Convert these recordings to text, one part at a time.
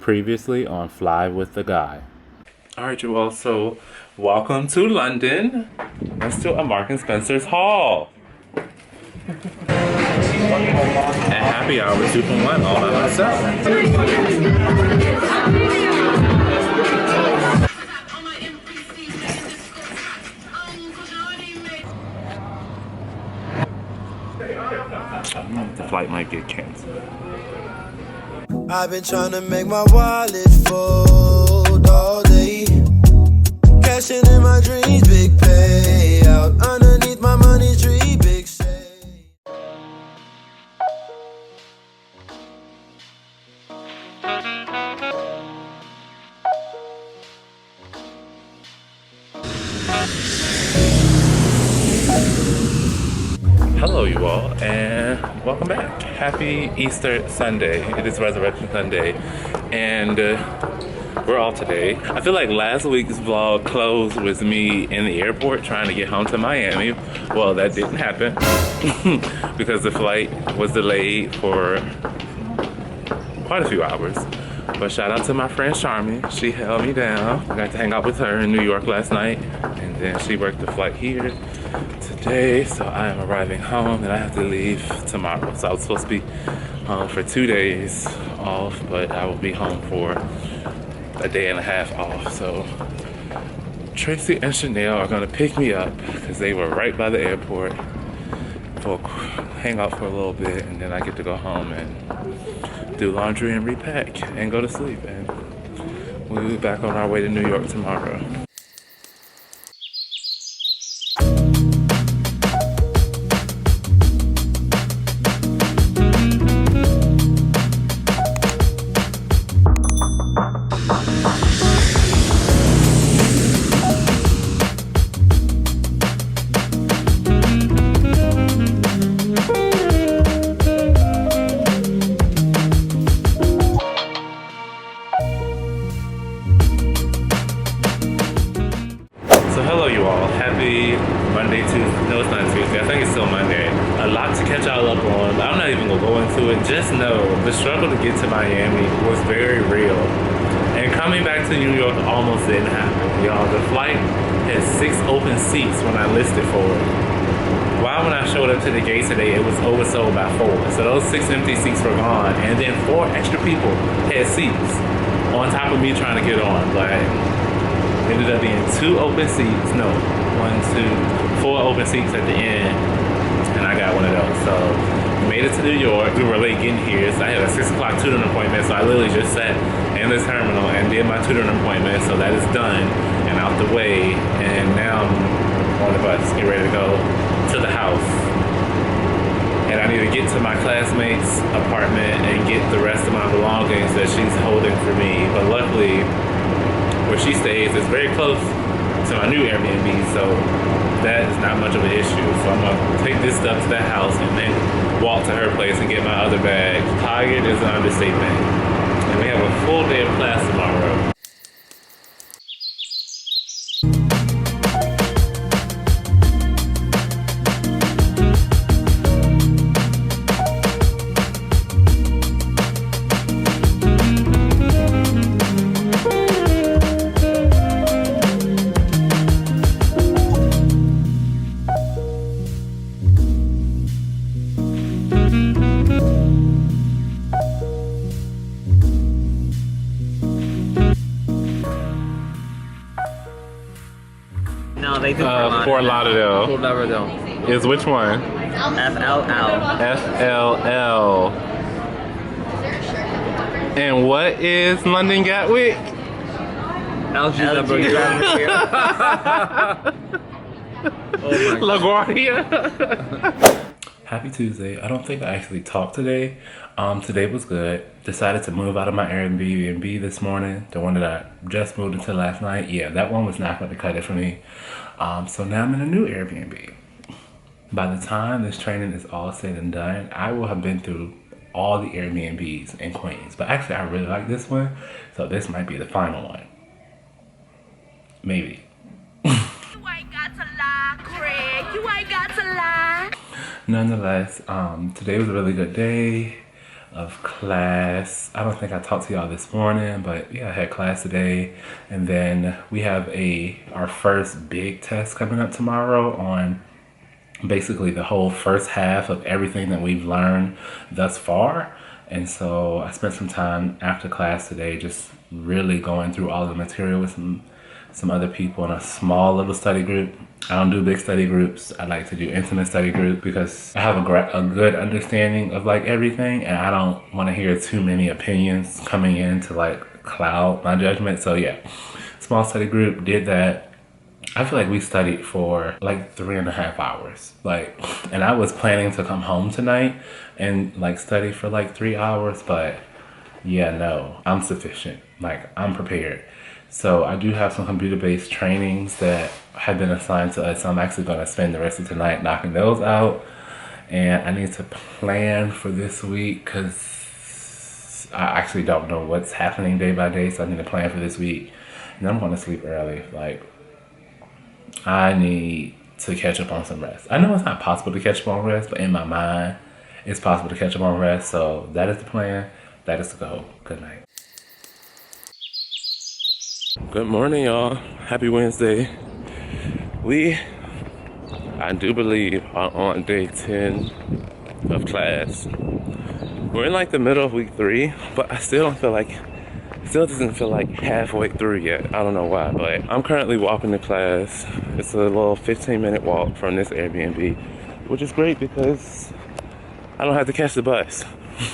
Previously on Fly with the Guy. Alright, you all, so welcome to London. Let's do a Marks and Spencer's haul. At happy hour, 2 for 1, all by myself. The flight might get canceled. I've been trying to make my wallet fold all day. Cashing in my dreams, big payout. Underneath my money tree, big shade. Hello you all, and welcome back. Happy Easter Sunday. It is Resurrection Sunday, and we're all today. I feel like last week's vlog closed with me in the airport trying to get home to Miami. Well, that didn't happen because the flight was delayed for quite a few hours. But shout out to my friend Charmy. She held me down. I got to hang out with her in New York last night, and then she worked the flight here today. So I am arriving home, and I have to leave tomorrow. So I was supposed to be home for 2 days off, but I will be home for a day and a half off. So Tracy and Chanel are gonna pick me up because they were right by the airport. For hang out for a little bit, and then I get to go home and do laundry and repack and go to sleep, and we'll be back on our way to New York tomorrow. Monday, Tuesday, no it's not Tuesday, I think it's still Monday. A lot to catch y'all up on, but I'm not even gonna go into it. Just know the struggle to get to Miami was very real. And coming back to New York almost didn't happen, y'all. The flight had 6 open seats when I listed for it. Why when I showed up to the gate today, it was oversold by 4. So those 6 empty seats were gone, and then 4 extra people had seats on top of me trying to get on. But ended up being 2 open seats, no, 4 open seats at the end, and I got one of those. So we made it to New York. We were late getting here, so I had a 6 o'clock tutoring appointment, so I literally just sat in the terminal and did my tutoring appointment. So that is done and out the way, and now I'm on the bus, get ready to go to the house. And I need to get to my classmate's apartment and get the rest of my belongings that she's holding for me. But luckily, where she stays is very close to my new Airbnb, so that is not much of an issue. So I'm gonna take this stuff to that house and then walk to her place and get my other bag. Tired is an understatement. And we have a full day of class tomorrow. No, they do Fort Lauderdale. Fort Lauderdale. Is which one? FLL. FLL. And what is London Gatwick? LGW. Oh my LaGuardia. Happy Tuesday. I don't think I actually talked today. Today was good. Decided to move out of my Airbnb this morning. The one that I just moved into last night. Yeah, that one was not going to cut it for me. So now I'm in a new Airbnb. By the time this training is all said and done, I will have been through all the Airbnbs in Queens. But actually, I really like this one. So this might be the final one. Maybe. You ain't got to lie, Craig. You ain't got to lie. Nonetheless, today was a really good day. of class. I don't think I talked to y'all this morning, but yeah, I had class today. And then we have our first big test coming up tomorrow on basically the whole first half of everything that we've learned thus far. And so I spent some time after class today just really going through all the material with some other people in a small little study group. I don't do big study groups. I like to do intimate study groups because I have a good understanding of like everything, and I don't want to hear too many opinions coming in to like cloud my judgment. So yeah, small study group, did that. I feel like we studied for like 3.5 hours. And I was planning to come home tonight and like study for like 3 hours, but yeah, no, I'm sufficient. Like, I'm prepared. So I do have some computer-based trainings that have been assigned to us. So I'm actually going to spend the rest of tonight knocking those out. And I need to plan for this week because I actually don't know what's happening day by day. So I need to plan for this week. And I'm going to sleep early. Like, I need to catch up on some rest. I know it's not possible to catch up on rest, but in my mind, it's possible to catch up on rest. So that is the plan. That is the goal. Good night. Good morning, y'all. Happy Wednesday. I do believe, are on day 10 of class. We're in like the middle of week 3, but I still doesn't feel like halfway through yet. I don't know why, but I'm currently walking to class. It's a little 15-minute walk from this Airbnb, which is great because I don't have to catch the bus.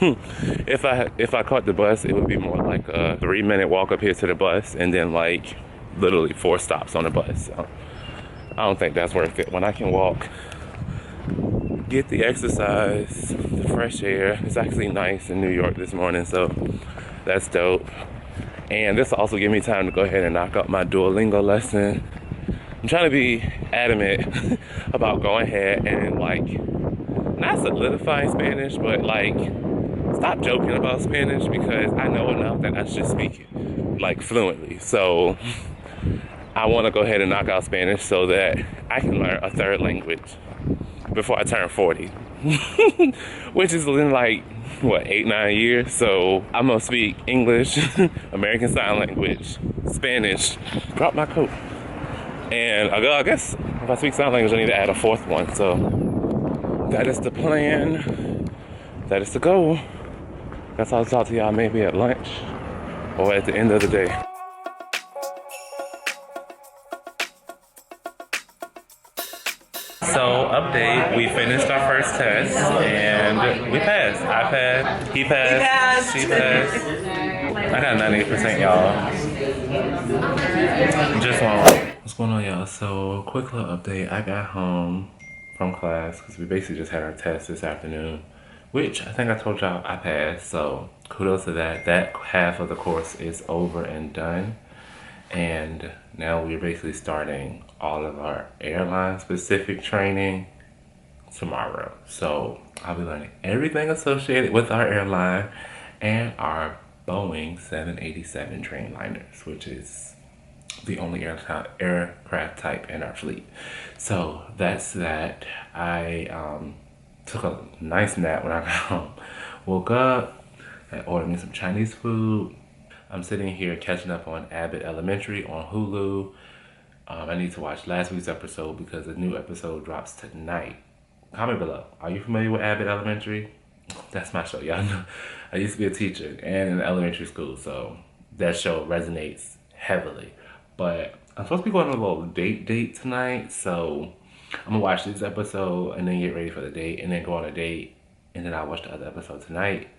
If I caught the bus, it would be more like a 3-minute walk up here to the bus and then like literally 4 stops on the bus. So I don't think that's worth it when I can walk, get the exercise, the fresh air. It's actually nice in New York this morning, so that's dope. And this will also give me time to go ahead and knock out my Duolingo lesson. I'm trying to be adamant about going ahead and like not solidifying Spanish, but like stop joking about Spanish because I know enough that I should speak it like fluently. So I want to go ahead and knock out Spanish so that I can learn a 3rd language before I turn 40, which is in like, what, 8-9 years? So I'm gonna speak English, American Sign Language, Spanish, drop my coat. And I guess if I speak sign language, I need to add a 4th one. So that is the plan. That is the goal. Guess I'll talk to y'all maybe at lunch or at the end of the day. So, update, we finished our first test and we passed. I passed, he passed, she passed. I got 98%, y'all. Just one. What's going on, y'all? So, quick little update. I got home from class because we basically just had our test this afternoon, which I think I told y'all I passed. So, kudos to that. That half of the course is over and done. And now we're basically starting all of our airline specific training tomorrow. So I'll be learning everything associated with our airline and our Boeing 787 Dreamliners, which is the only aircraft type in our fleet. So that's that. I took a nice nap when I got home. Woke up, I ordered me some Chinese food. I'm sitting here catching up on Abbott Elementary on Hulu. I need to watch last week's episode because a new episode drops tonight. Comment below. Are you familiar with Abbott Elementary? That's my show, y'all know. I used to be a teacher and in elementary school, so that show resonates heavily. But I'm supposed to be going on a little date tonight, so I'm gonna watch this episode and then get ready for the date and then go on a date and then I'll watch the other episode tonight.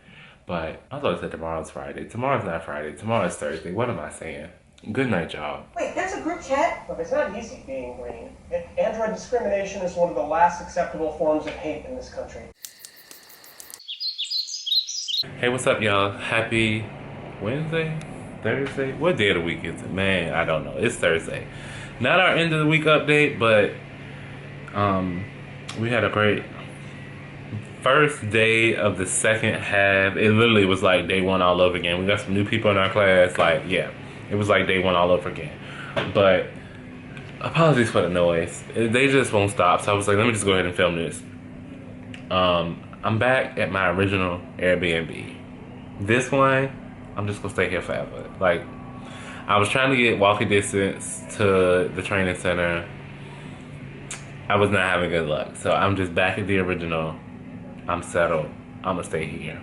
But I thought I said tomorrow's Friday. Tomorrow's not Friday. Tomorrow's Thursday. What am I saying? Good night, y'all. Wait, there's a group chat? Look, it's not easy being green. Android discrimination is one of the last acceptable forms of hate in this country. Hey, what's up, y'all? Happy Wednesday? Thursday? What day of the week is it? Man, I don't know. It's Thursday. Not our end of the week update, but we had a great first day of the second half. It literally was like day 1 all over again. We got some new people in our class. Like, yeah, it was like day 1 all over again. But apologies for the noise. They just won't stop. So I was like, let me just go ahead and film this. I'm I'm back at my original Airbnb. This one, I'm just gonna stay here forever. Like, I was trying to get walking distance to the training center. I was not having good luck. So I'm just back at the original. I'm settled. I'm gonna stay here.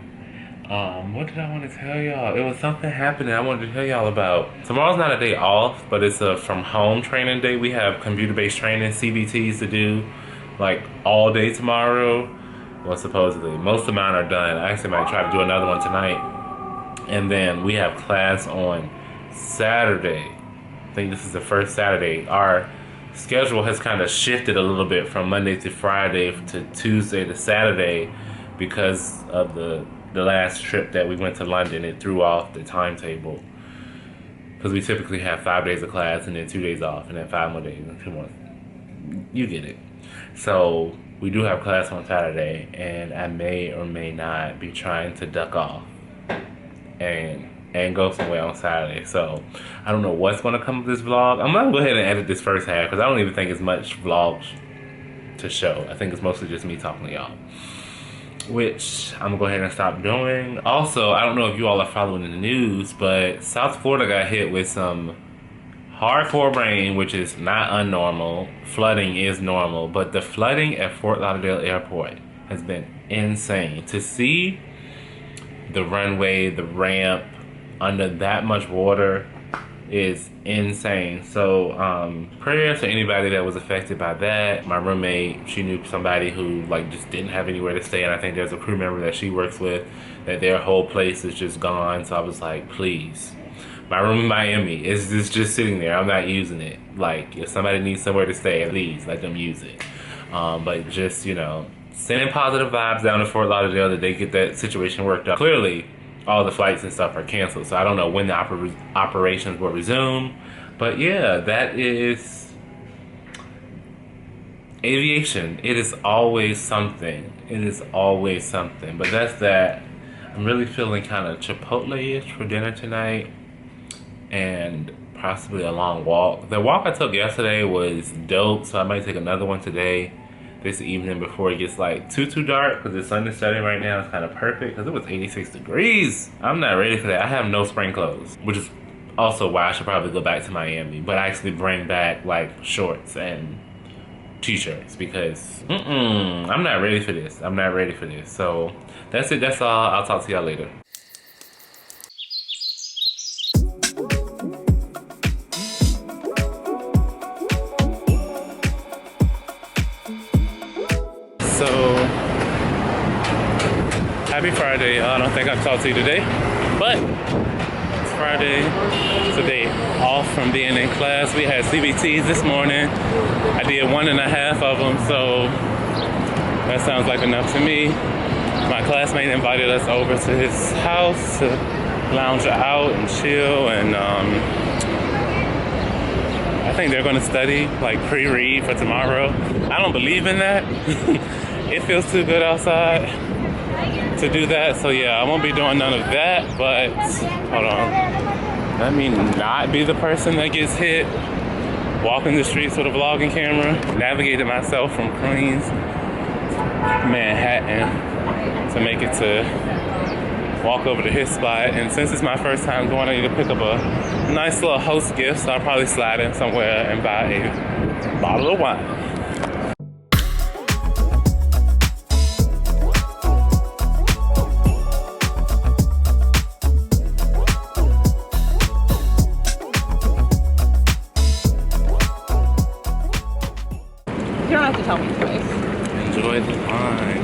What did I want to tell y'all? It was something happening I wanted to tell y'all about. Tomorrow's not a day off, but it's a from home training day. We have computer-based training, CBTs to do like all day tomorrow. Well, supposedly. Most of mine are done. I actually might try to do another one tonight. And then we have class on Saturday. I think this is the first Saturday. Our schedule has kind of shifted a little bit from Monday to Friday to Tuesday to Saturday because of the last trip that we went to London. It threw off the timetable because we typically have 5 days of class and then 2 days off and then 5 more days and 2 more. You get it. So we do have class on Saturday, and I may or may not be trying to duck off and go somewhere on Saturday. So I don't know what's going to come of this vlog. I'm going to go ahead and edit this first half because I don't even think it's much vlogs to show. I think it's mostly just me talking to y'all, which I'm gonna go ahead and stop doing. Also, I don't know if you all are following the news, but South Florida got hit with some hardcore rain, which is not unnormal. Flooding is normal, but the flooding at Fort Lauderdale Airport has been insane. To see the runway, the ramp under that much water is insane. So prayers to anybody that was affected by that. My roommate, she knew somebody who like just didn't have anywhere to stay, and I think there's a crew member that she works with that their whole place is just gone. So I was like, please, my room in Miami is just sitting there. I'm not using it. Like, if somebody needs somewhere to stay, please let them use it. But just, you know, sending positive vibes down to Fort Lauderdale that they get that situation worked out. Clearly all the flights and stuff are canceled, so I don't know when the operations will resume. But yeah, that is aviation. It is always something. It is always something. But that's that. I'm really feeling kind of Chipotle-ish for dinner tonight, and possibly a long walk. The walk I took yesterday was dope, so I might take another one today, this evening, before it gets like too dark, because the sun is setting right now. It's kind of perfect because it was 86 degrees. I'm not ready for that. I have no spring clothes, which is also why I should probably go back to Miami, but I actually bring back like shorts and t-shirts because I'm not ready for this. I'm not ready for this. So that's it. That's all. I'll talk to y'all later. So, happy Friday. I don't think I've talked to you today, but it's Friday. It's a day off from being in class. We had CBTs this morning. I did 1.5 of them, so that sounds like enough to me. My classmate invited us over to his house to lounge out and chill, and I think they're going to study, like pre-read for tomorrow. I don't believe in that. It feels too good outside to do that. So yeah, I won't be doing none of that, but hold on. Let me not be the person that gets hit walking the streets with a vlogging camera. Navigated myself from Queens, Manhattan, to make it to walk over to his spot. And since it's my first time going, I need to pick up a nice little host gift, so I'll probably slide in somewhere and buy a bottle of wine. You don't have to tell me twice. Enjoy the wine.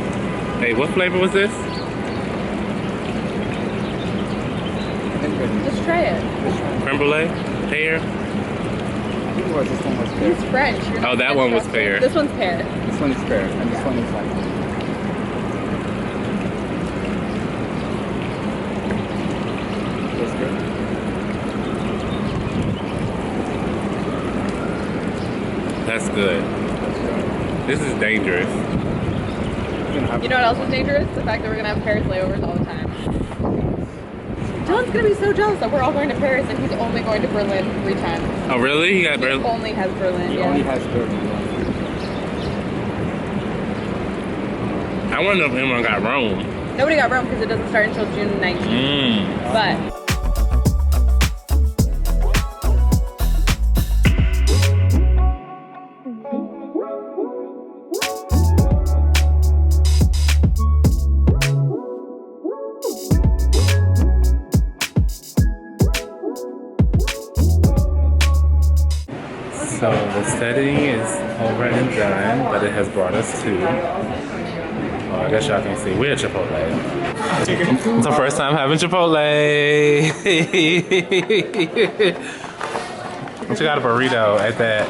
Hey, what flavor was this? Just try it. Creme brulee? Pear? I think it was this one was pear. It's French. You're not Oh, that one was trusted. pear. This one's pear. This one is pear, and this one is like. That's good. That's good. This is dangerous. You know what else is dangerous? The fact that we're gonna have Paris layovers all the time. Dylan's gonna be so jealous that we're all going to Paris and he's only going to Berlin 3 times. Oh, really? He got He Berlin? only has Berlin. He Yeah. only has Berlin. I I wonder if anyone got Rome. Nobody got Rome because it doesn't start until June 19th. But so the studying is over and done, but it has brought us to, I guess y'all can see, we're at Chipotle. It's our first time having Chipotle. She got a burrito at that.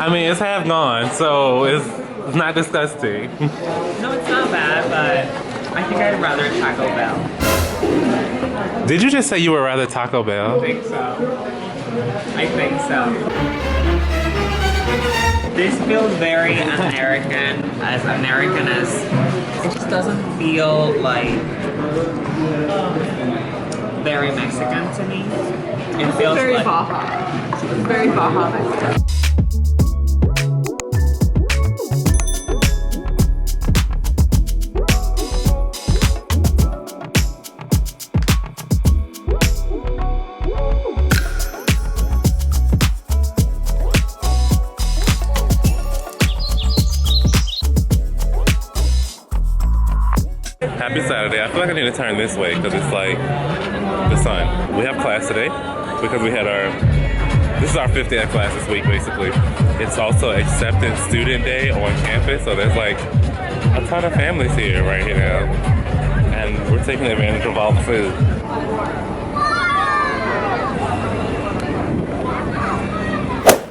I mean, it's half gone, so it's not disgusting. No, it's not bad, but I think I'd rather Taco Bell. Did you just say you would rather Taco Bell? I think so. I think so. This feels very American as it just doesn't feel like very Mexican to me. It feels very like Baja. It's very Baja Mexico. Happy Saturday. I feel like I need to turn this way because it's like the sun. We have class today because we had this is our 5th day of class this week basically. It's also acceptance student day on campus, so there's like a ton of families here right here now. And we're taking advantage of all the food.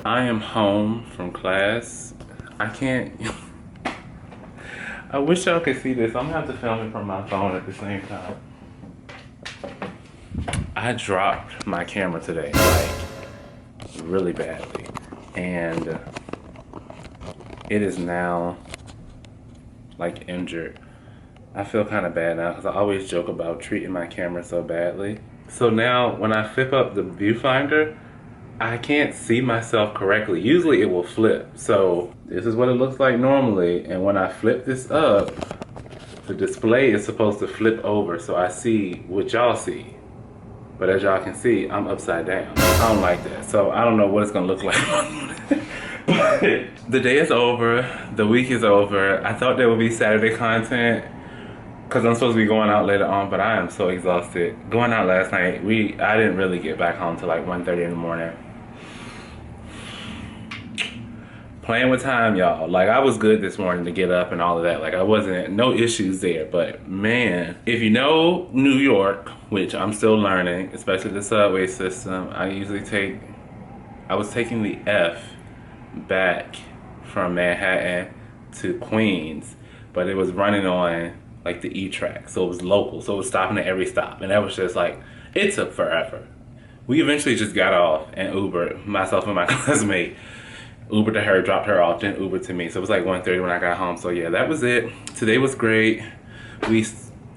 I am home from class. I can't... I wish y'all could see this. I'm gonna have to film it from my phone at the same time. I dropped my camera today, like, really badly. And it is now, like, injured. I feel kind of bad now because I always joke about treating my camera so badly. So now when I flip up the viewfinder, I can't see myself correctly. Usually it will flip. So this is what it looks like normally. And when I flip this up, the display is supposed to flip over so I see what y'all see. But as y'all can see, I'm upside down. I don't like that. So I don't know what it's gonna look like. But the day is over, the week is over. I thought there would be Saturday content because I'm supposed to be going out later on, but I am so exhausted. Going out last night, I didn't really get back home till like 1:30 in the morning. Playing with time, y'all. Like, I was good this morning to get up and all of that. Like, no issues there. But man, if you know New York, which I'm still learning, especially the subway system, I was taking the F back from Manhattan to Queens, but it was running on like the E track, so it was local, so it was stopping at every stop, and that was just like, it took forever. We eventually just got off and Ubered, myself and my classmate. Ubered to her, dropped her off, then Ubered to me. So it was like 1:30 when I got home. So yeah, that was it. Today was great. We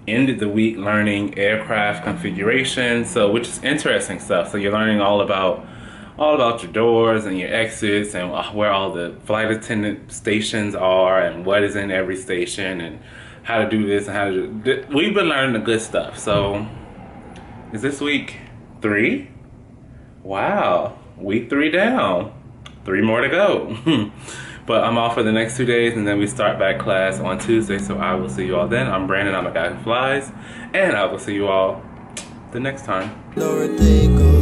ended the week learning aircraft configuration, which is interesting stuff. So you're learning all about your doors and your exits and where all the flight attendant stations are and what is in every station and how to do this and how to do. We've been learning the good stuff. So is this week 3? Wow, week 3 down. 3 more to go. But I'm off for the next 2 days and then we start back class on Tuesday, so I will see you all then. I'm Brandon, I'm a guy who flies, and I will see you all the next time. No ridiculous.